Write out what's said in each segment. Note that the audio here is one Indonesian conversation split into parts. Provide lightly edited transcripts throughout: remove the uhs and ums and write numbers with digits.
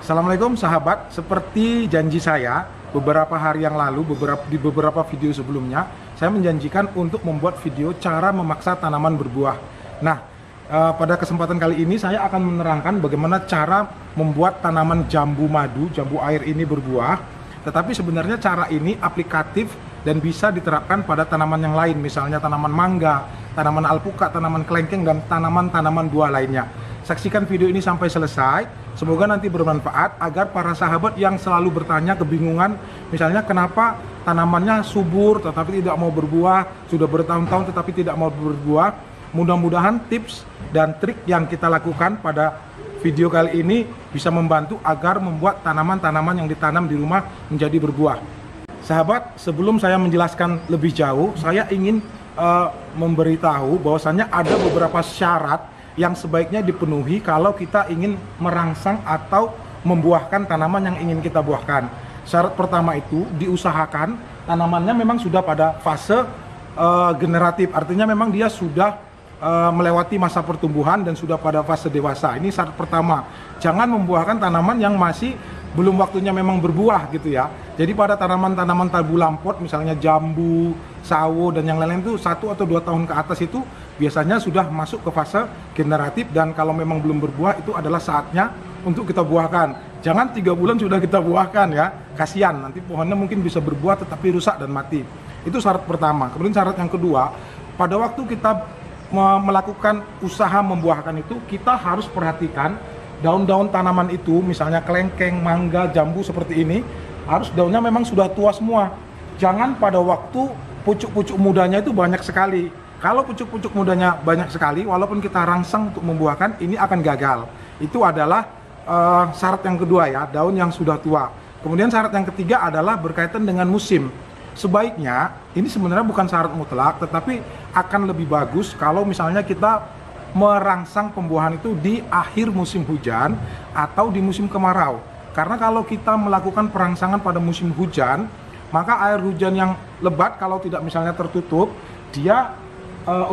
Assalamualaikum sahabat, seperti janji saya beberapa hari yang lalu, di beberapa video sebelumnya, saya menjanjikan untuk membuat video cara memaksa tanaman berbuah. Nah, pada kesempatan kali ini saya akan menerangkan bagaimana cara membuat tanaman jambu madu, jambu air ini berbuah. Tetapi sebenarnya cara ini aplikatif dan bisa diterapkan pada tanaman yang lain, misalnya tanaman mangga, tanaman alpukat, tanaman kelengkeng, dan tanaman-tanaman buah lainnya. Saksikan video ini sampai selesai, semoga nanti bermanfaat agar para sahabat yang selalu bertanya, kebingungan, misalnya kenapa tanamannya subur tetapi tidak mau berbuah, sudah bertahun-tahun tetapi tidak mau berbuah. Mudah-mudahan tips dan trik yang kita lakukan pada video kali ini bisa membantu agar membuat tanaman-tanaman yang ditanam di rumah menjadi berbuah. Sahabat, sebelum saya menjelaskan lebih jauh, saya ingin memberitahu bahwasannya ada beberapa syarat yang sebaiknya dipenuhi kalau kita ingin merangsang atau membuahkan tanaman yang ingin kita buahkan. Syarat pertama itu diusahakan tanamannya memang sudah pada fase generatif, artinya memang dia sudah melewati masa pertumbuhan dan sudah pada fase dewasa. Ini syarat pertama. Jangan membuahkan tanaman yang masih belum waktunya memang berbuah gitu ya. Jadi pada tanaman-tanaman tabu lampot, misalnya jambu, sawo, dan yang lain-lain itu 1 atau 2 tahun ke atas itu biasanya sudah masuk ke fase generatif, dan kalau memang belum berbuah itu adalah saatnya untuk kita buahkan. Jangan 3 bulan sudah kita buahkan ya, kasihan, nanti pohonnya mungkin bisa berbuah tetapi rusak dan mati. Itu syarat pertama. Kemudian syarat yang kedua, pada waktu kita melakukan usaha membuahkan itu, kita harus perhatikan daun-daun tanaman itu, misalnya kelengkeng, mangga, jambu seperti ini, harus daunnya memang sudah tua semua. Jangan pada waktu pucuk-pucuk mudanya itu banyak sekali. Kalau pucuk-pucuk mudanya banyak sekali, walaupun kita rangsang untuk membuahkan, ini akan gagal. Itu adalah syarat yang kedua ya, daun yang sudah tua. Kemudian syarat yang ketiga adalah berkaitan dengan musim. Sebaiknya, ini sebenarnya bukan syarat mutlak, tetapi akan lebih bagus kalau misalnya kita merangsang pembuahan itu di akhir musim hujan atau di musim kemarau. Karena kalau kita melakukan perangsangan pada musim hujan, maka air hujan yang lebat kalau tidak misalnya tertutup, dia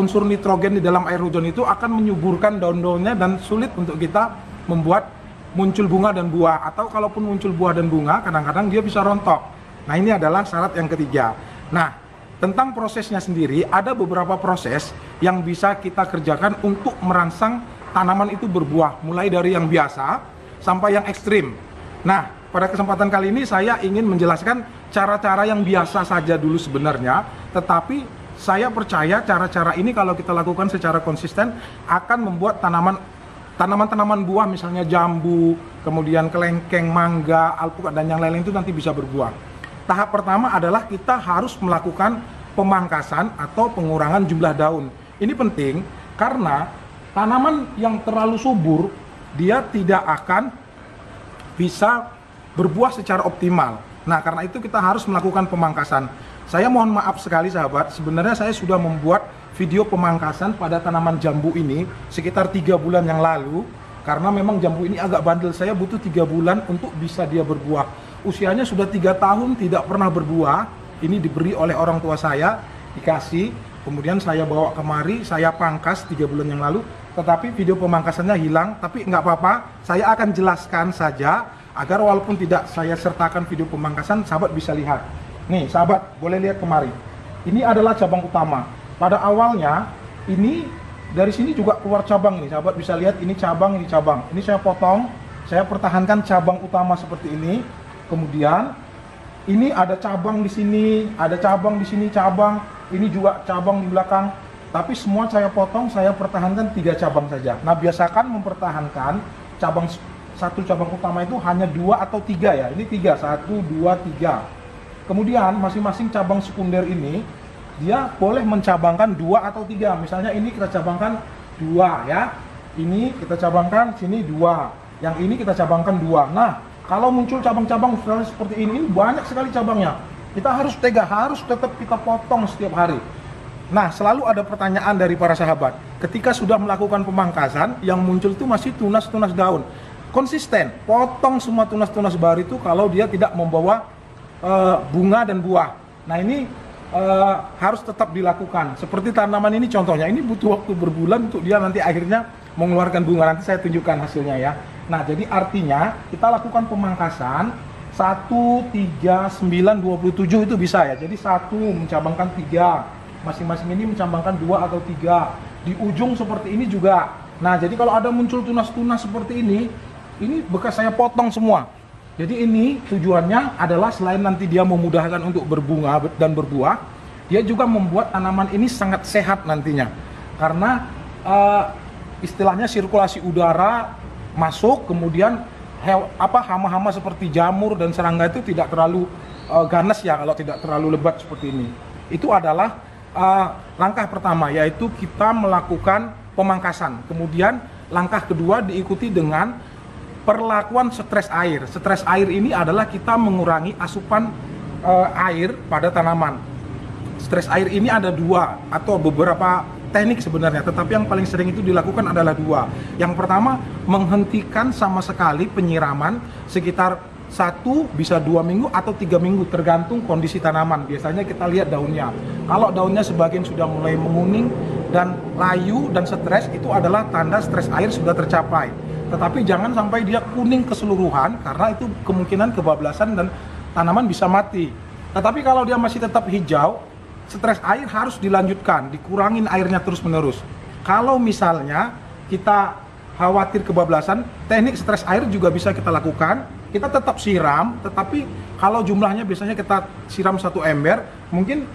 unsur nitrogen di dalam air hujan itu akan menyuburkan daun-daunnya dan sulit untuk kita membuat muncul bunga dan buah. Atau kalaupun muncul buah dan bunga, kadang-kadang dia bisa rontok. Nah, ini adalah syarat yang ketiga. Nah, tentang prosesnya sendiri, ada beberapa proses yang bisa kita kerjakan untuk merangsang tanaman itu berbuah, mulai dari yang biasa sampai yang ekstrim. Nah, pada kesempatan kali ini saya ingin menjelaskan cara-cara yang biasa saja dulu sebenarnya, tetapi saya percaya cara-cara ini kalau kita lakukan secara konsisten akan membuat tanaman-tanaman buah, misalnya jambu, kemudian kelengkeng, mangga, alpukat, dan yang lain-lain itu nanti bisa berbuah. Tahap pertama adalah kita harus melakukan pemangkasan atau pengurangan jumlah daun. Ini penting karena tanaman yang terlalu subur, dia tidak akan bisa berbuah secara optimal. Nah, karena itu kita harus melakukan pemangkasan. Saya mohon maaf sekali sahabat, sebenarnya saya sudah membuat video pemangkasan pada tanaman jambu ini sekitar 3 bulan yang lalu. Karena memang jambu ini agak bandel, saya butuh 3 bulan untuk bisa dia berbuah. Usianya sudah 3 tahun tidak pernah berbuah. Ini diberi oleh orang tua saya, dikasih, kemudian saya bawa kemari, saya pangkas 3 bulan yang lalu. Tetapi video pemangkasannya hilang, tapi nggak apa-apa, saya akan jelaskan saja agar walaupun tidak saya sertakan video pemangkasan, sahabat bisa lihat. Nih sahabat, boleh lihat kemari. Ini adalah cabang utama. Pada awalnya, ini dari sini juga keluar cabang nih, sahabat bisa lihat, ini cabang, ini cabang. Ini saya potong, saya pertahankan cabang utama seperti ini. Kemudian ini ada cabang di sini, ada cabang di sini, cabang ini juga cabang di belakang. Tapi semua saya potong, saya pertahankan 3 cabang saja. Nah, biasakan mempertahankan satu cabang utama itu hanya 2 atau 3 ya. Ini 3, 1, 2, 3. Kemudian masing-masing cabang sekunder ini dia boleh mencabangkan 2 atau 3. Misalnya ini kita cabangkan 2 ya. Ini kita cabangkan sini 2. Yang ini kita cabangkan 2. Nah, kalau muncul cabang-cabang seperti ini banyak sekali cabangnya. Kita harus harus tetap kita potong setiap hari. Nah, selalu ada pertanyaan dari para sahabat. Ketika sudah melakukan pemangkasan, yang muncul itu masih tunas-tunas daun. Konsisten, potong semua tunas-tunas baru itu kalau dia tidak membawa bunga dan buah. Nah, ini harus tetap dilakukan. Seperti tanaman ini contohnya, ini butuh waktu berbulan untuk dia nanti akhirnya mengeluarkan bunga. Nanti saya tunjukkan hasilnya ya. Nah, jadi artinya kita lakukan pemangkasan 1, 3, 9, 27 itu bisa ya. Jadi 1 mencabangkan 3, masing-masing ini mencabangkan 2 atau 3. Di ujung seperti ini juga. Nah, jadi kalau ada muncul tunas-tunas seperti ini bekas saya potong semua. Jadi ini tujuannya adalah selain nanti dia memudahkan untuk berbunga dan berbuah, dia juga membuat tanaman ini sangat sehat nantinya. Karena istilahnya sirkulasi udara masuk, kemudian hama-hama seperti jamur dan serangga itu tidak terlalu ganas ya kalau tidak terlalu lebat seperti ini. Itu adalah langkah pertama, yaitu kita melakukan pemangkasan. Kemudian langkah kedua diikuti dengan perlakuan stres air. Stres air ini adalah kita mengurangi asupan air pada tanaman. Stres air ini ada 2 atau beberapa teknik sebenarnya, tetapi yang paling sering itu dilakukan adalah 2. Yang pertama, menghentikan sama sekali penyiraman sekitar 1 bisa 2 minggu atau 3 minggu tergantung kondisi tanaman. Biasanya kita lihat daunnya. Kalau daunnya sebagian sudah mulai menguning dan layu dan stres, itu adalah tanda stres air sudah tercapai. Tetapi jangan sampai dia kuning keseluruhan, karena itu kemungkinan kebablasan dan tanaman bisa mati. Tetapi kalau dia masih tetap hijau, stres air harus dilanjutkan, dikurangin airnya terus-menerus. Kalau misalnya kita khawatir kebablasan, teknik stres air juga bisa kita lakukan. Kita tetap siram, tetapi kalau jumlahnya biasanya kita siram 1 ember, mungkin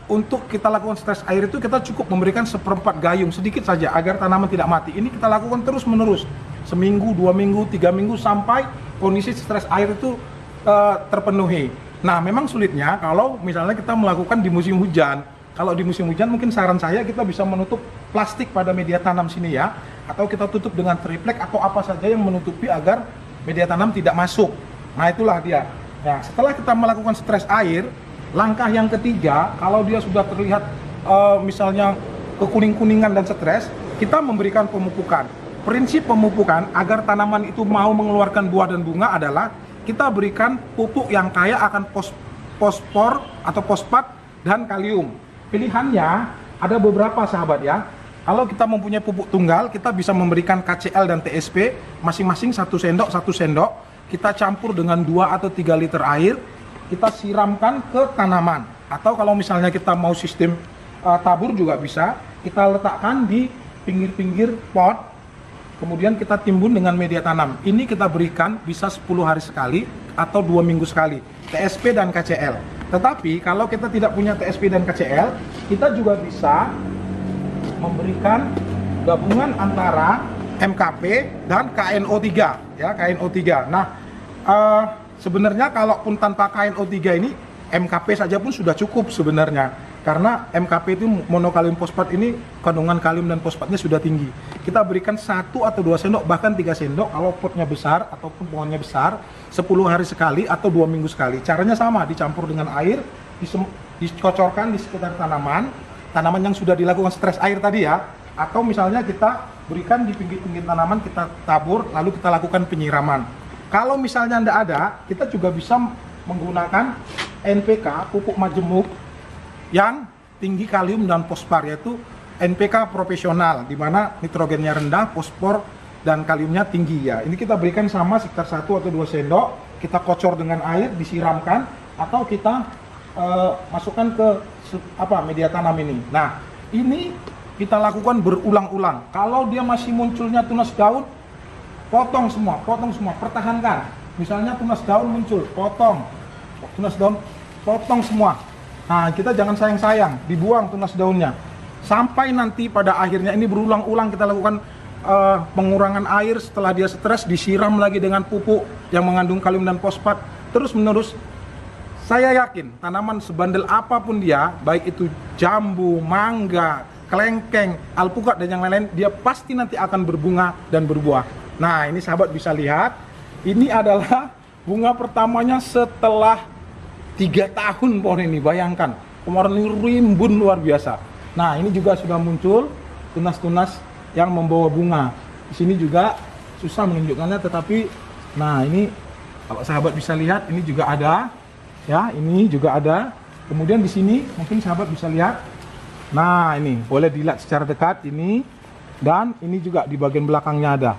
untuk kita lakukan stres air itu kita cukup memberikan 1/4 gayung sedikit saja agar tanaman tidak mati. Ini kita lakukan terus menerus, seminggu, 2 minggu, 3 minggu sampai kondisi stres air itu terpenuhi. Nah, memang sulitnya kalau misalnya kita melakukan di musim hujan. Kalau di musim hujan mungkin saran saya kita bisa menutup plastik pada media tanam sini ya, atau kita tutup dengan triplek atau apa saja yang menutupi agar media tanam tidak masuk. Nah, itulah dia. Nah, setelah kita melakukan stres air, langkah yang ketiga, kalau dia sudah terlihat misalnya kekuning-kuningan dan stres, kita memberikan pemupukan. Prinsip pemupukan agar tanaman itu mau mengeluarkan buah dan bunga adalah kita berikan pupuk yang kaya akan fosfor atau fosfat dan kalium. Pilihannya ada beberapa sahabat ya. Kalau kita mempunyai pupuk tunggal, kita bisa memberikan KCl dan TSP masing-masing 1 sendok, 1 sendok. Kita campur dengan 2 atau 3 liter air, kita siramkan ke tanaman. Atau kalau misalnya kita mau sistem tabur juga bisa, kita letakkan di pinggir-pinggir pot, kemudian kita timbun dengan media tanam. Ini kita berikan bisa 10 hari sekali atau 2 minggu sekali, TSP dan KCl. Tetapi kalau kita tidak punya TSP dan KCl, kita juga bisa memberikan gabungan antara MKP dan KNO3 ya, KNO3. Nah, sebenarnya kalaupun tanpa KNO3 ini, MKP saja pun sudah cukup sebenarnya. Karena MKP itu monokalium fosfat ini kandungan kalium dan fosfatnya sudah tinggi. Kita berikan 1 atau 2 sendok, bahkan 3 sendok kalau potnya besar ataupun pohonnya besar, 10 hari sekali atau 2 minggu sekali. Caranya sama, dicampur dengan air, dicocorkan di sekitar tanaman yang sudah dilakukan stres air tadi ya. Atau misalnya kita berikan di pinggir-pinggir tanaman, kita tabur, lalu kita lakukan penyiraman. Kalau misalnya tidak ada, kita juga bisa menggunakan NPK, pupuk majemuk yang tinggi kalium dan fosfor, yaitu NPK profesional, di mana nitrogennya rendah, fosfor dan kaliumnya tinggi ya. Ini kita berikan sama sekitar 1 atau 2 sendok, kita kocor dengan air, disiramkan, atau kita masukkan ke media tanam ini. Nah, ini kita lakukan berulang-ulang. Kalau dia masih munculnya tunas daun, potong semua, pertahankan. Misalnya tunas daun muncul, potong. Tunas daun, potong semua. Nah, kita jangan sayang-sayang, dibuang tunas daunnya. Sampai nanti pada akhirnya ini berulang-ulang kita lakukan pengurangan air. Setelah dia stres, disiram lagi dengan pupuk yang mengandung kalium dan fosfat. Terus-menerus, saya yakin tanaman sebandel apapun dia, baik itu jambu, mangga, kelengkeng, alpukat dan yang lain-lain, dia pasti nanti akan berbunga dan berbuah. Nah, ini sahabat bisa lihat, ini adalah bunga pertamanya setelah 3 tahun pohon ini. Bayangkan, kemarin ini rimbun luar biasa. Nah, ini juga sudah muncul tunas-tunas yang membawa bunga. Di sini juga susah menunjukkannya, tetapi nah ini kalau sahabat bisa lihat, ini juga ada ya, ini juga ada. Kemudian di sini mungkin sahabat bisa lihat. Nah, ini boleh dilihat secara dekat ini, dan ini juga di bagian belakangnya ada.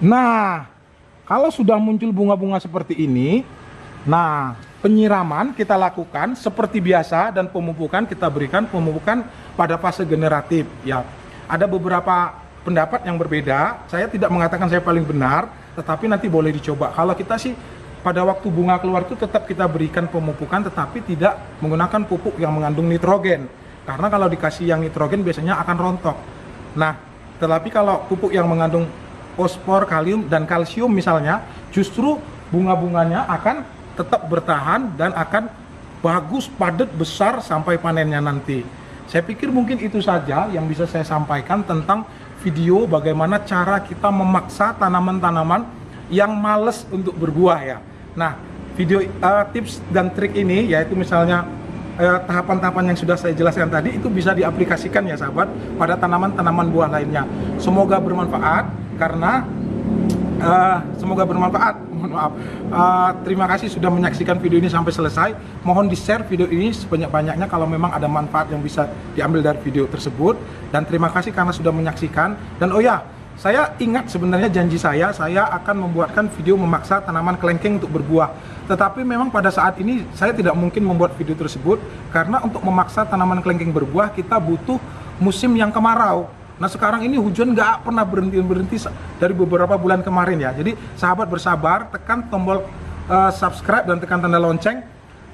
Nah, kalau sudah muncul bunga-bunga seperti ini, nah penyiraman kita lakukan seperti biasa dan pemupukan kita berikan pemupukan pada fase generatif ya. Ada beberapa pendapat yang berbeda, saya tidak mengatakan saya paling benar, tetapi nanti boleh dicoba. Kalau kita sih pada waktu bunga keluar itu tetap kita berikan pemupukan tetapi tidak menggunakan pupuk yang mengandung nitrogen. Karena kalau dikasih yang nitrogen biasanya akan rontok. Nah, tetapi kalau pupuk yang mengandung fosfor, kalium, dan kalsium misalnya, justru bunga-bunganya akan tetap bertahan dan akan bagus, padat, besar sampai panennya nanti. Saya pikir mungkin itu saja yang bisa saya sampaikan tentang video bagaimana cara kita memaksa tanaman-tanaman yang males untuk berbuah ya. Nah, video tips dan trik ini yaitu misalnya tahapan-tahapan yang sudah saya jelaskan tadi itu bisa diaplikasikan ya sahabat pada tanaman-tanaman buah lainnya. Semoga bermanfaat karena semoga bermanfaat. Mohon maaf. Terima kasih sudah menyaksikan video ini sampai selesai. Mohon di-share video ini sebanyak-banyaknya kalau memang ada manfaat yang bisa diambil dari video tersebut. Dan terima kasih karena sudah menyaksikan. Dan oh ya, saya ingat sebenarnya janji saya akan membuatkan video memaksa tanaman kelengkeng untuk berbuah. Tetapi memang pada saat ini saya tidak mungkin membuat video tersebut karena untuk memaksa tanaman kelengkeng berbuah kita butuh musim yang kemarau. Nah sekarang ini hujan nggak pernah berhenti dari beberapa bulan kemarin ya. Jadi sahabat bersabar, tekan tombol subscribe dan tekan tanda lonceng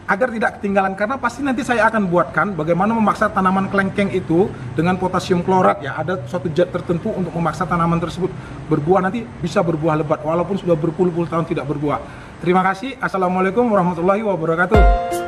agar tidak ketinggalan, karena pasti nanti saya akan buatkan bagaimana memaksa tanaman kelengkeng itu dengan potasium klorat ya. Ada suatu zat tertentu untuk memaksa tanaman tersebut berbuah, nanti bisa berbuah lebat walaupun sudah berpuluh-puluh tahun tidak berbuah. Terima kasih. Assalamualaikum warahmatullahi wabarakatuh.